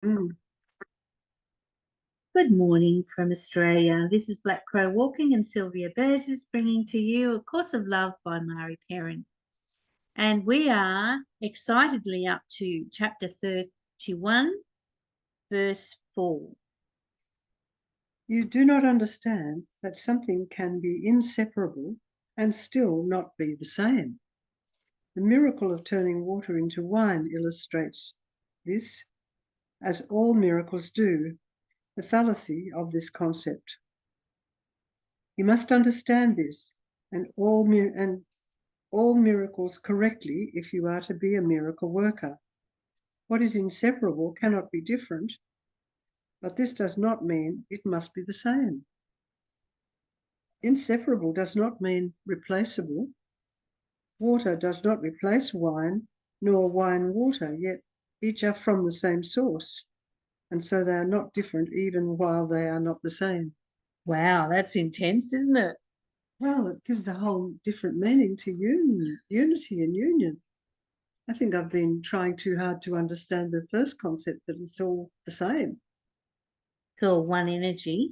Mm. Good morning from Australia. This is Black Crow Walking and Sylvia Burgess bringing to you A Course of Love by Mari Perron. And we are excitedly up to chapter 31, verse 4. You do not understand that something can be inseparable and still not be the same. The miracle of turning water into wine illustrates this, as all miracles do, the fallacy of this concept. You must understand this and all miracles correctly if you are to be a miracle worker. What is inseparable cannot be different, but this does not mean it must be the same. Inseparable does not mean replaceable. Water does not replace wine, nor wine water, yet each are from the same source, and so they are not different even while they are not the same. Wow, that's intense, isn't it? Well, it gives a whole different meaning to unity and union. I think I've been trying too hard to understand the first concept, that it's all the same. It's all one energy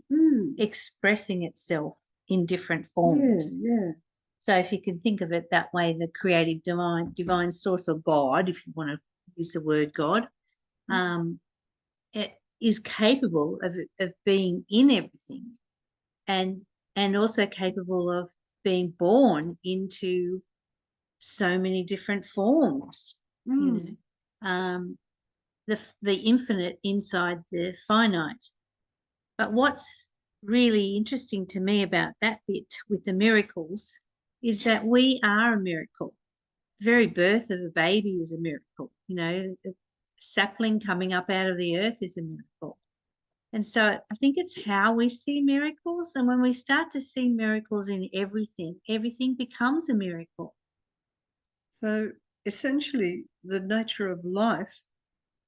expressing itself in different forms. Yeah. So if you can think of it that way, the creative divine source of God, if you want to use the word God, it is capable of being in everything and also capable of being born into so many different forms. You know, the infinite inside the finite. But what's really interesting to me about that bit with the miracles is that we are a miracle. The very birth of a baby is a miracle. You know, a sapling coming up out of the earth is a miracle. And so I think it's how we see miracles. And when we start to see miracles in everything, everything becomes a miracle. So essentially, the nature of life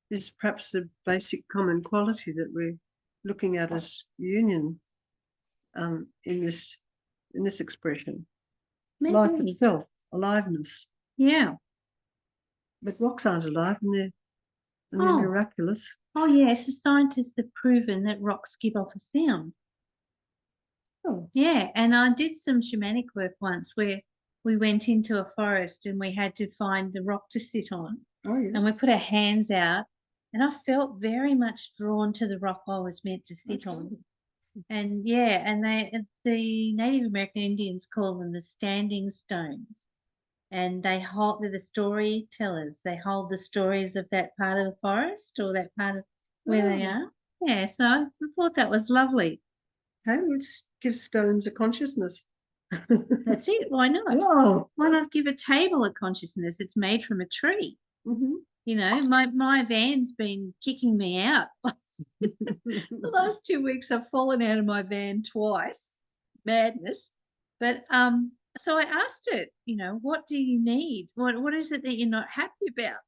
is perhaps the basic common quality that we're looking at as union in this expression. Maybe. Life itself, aliveness. Yeah. But rocks aren't alive, and they're miraculous. Oh, yes. The scientists have proven that rocks give off a sound. Oh. Yeah. And I did some shamanic work once where we went into a forest and we had to find a rock to sit on. Oh, yeah. And we put our hands out, and I felt very much drawn to the rock I was meant to sit on. And yeah, and the Native American Indians call them the standing stones. And they're the storytellers. They hold the stories of that part of the forest or that part of where they are. Yeah, so I thought that was lovely. Hey, we'll just give stones a consciousness. That's it. Why not? Wow. Why not give a table a consciousness? It's made from a tree. You know, my van's been kicking me out. The last 2 weeks I've fallen out of my van twice. Madness. But so I asked it, you know, what do you need? What is it that you're not happy about?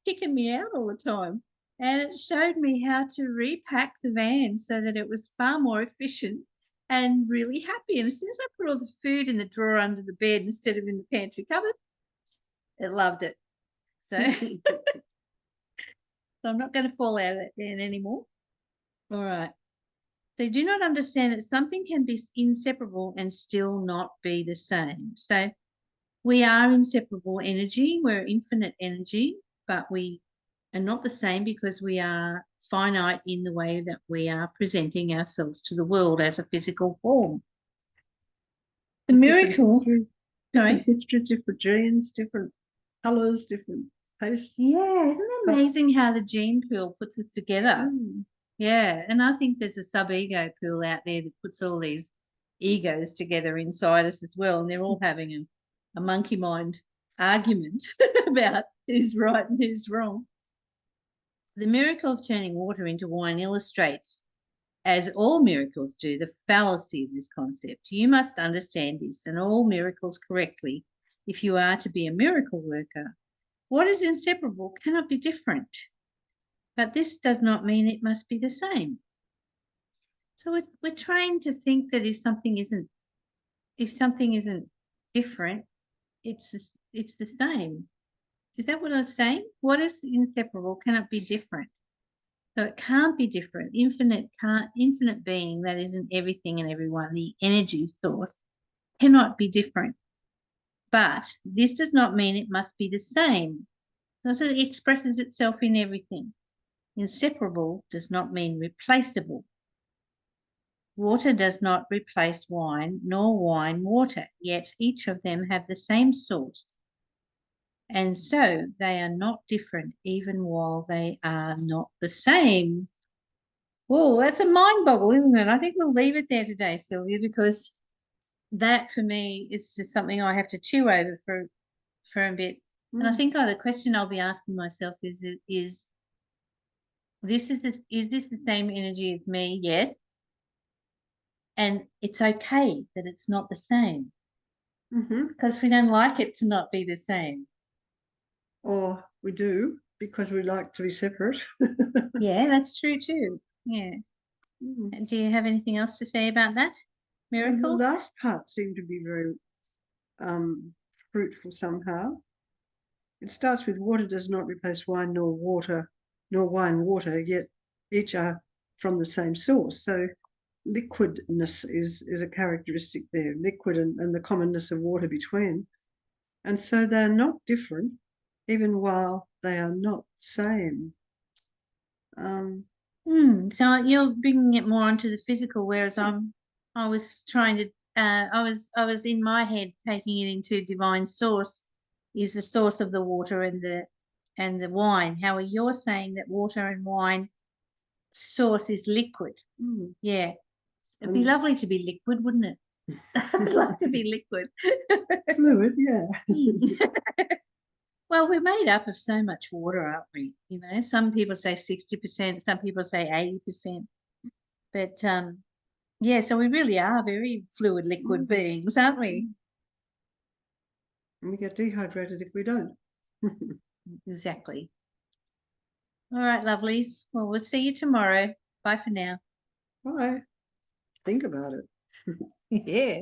Kicking me out all the time. And it showed me how to repack the van so that it was far more efficient and really happy. And as soon as I put all the food in the drawer under the bed instead of in the pantry cupboard, it loved it. So, so I'm not going to fall out of that van anymore. All right. They do not understand that something can be inseparable and still not be the same. So we are inseparable energy. We're infinite energy, but we are not the same because we are finite in the way that we are presenting ourselves to the world as a physical form. The miracle, different histories, different genes, different colours, different tastes. Yeah, isn't it amazing how the gene pool puts us together? Yeah, and I think there's a sub-ego pool out there that puts all these egos together inside us as well, and they're all having a monkey mind argument about who's right and who's wrong. The miracle of turning water into wine illustrates, as all miracles do, the fallacy of this concept. You must understand this and all miracles correctly if you are to be a miracle worker. What is inseparable cannot be different, but this does not mean it must be the same. So we're trained to think that if something isn't different, it's the same. Is that what I was saying? What is inseparable cannot be different. So it can't be different. Infinite being that isn't everything and everyone, the energy source, cannot be different. But this does not mean it must be the same, because it expresses itself in everything. Inseparable does not mean replaceable. Water does not replace wine, nor wine water, yet each of them have the same source. And so they are not different, even while they are not the same. Whoa, that's a mind boggle, isn't it? I think we'll leave it there today, Sylvia, because that for me is just something I have to chew over for a bit. And I think the question I'll be asking myself is this the same energy as me? Yes. And it's okay that it's not the same, because we don't like it to not be the same. Or we do, because we like to be separate. Yeah, that's true too. Yeah. Do you have anything else to say about that, Miracle? And the last part seemed to be very fruitful somehow. It starts with water does not replace wine nor wine water, yet each are from the same source. So liquidness is a characteristic there, liquid and the commonness of water between. And so they're not different, even while they are not the same. So you're bringing it more onto the physical, whereas I was trying to, I was in my head taking it into divine source is the source of the water and the wine. How you're saying that water and wine source is liquid. Yeah. It'd be lovely to be liquid, wouldn't it? I'd like to be liquid. Fluid, yeah. Well, we're made up of so much water, aren't we? You know, some people say 60%, some people say 80%. But yeah, so we really are very fluid, liquid beings, aren't we? And we get dehydrated if we don't. Exactly. All right, lovelies. Well, we'll see you tomorrow. Bye for now. Bye. Think about it. Yeah.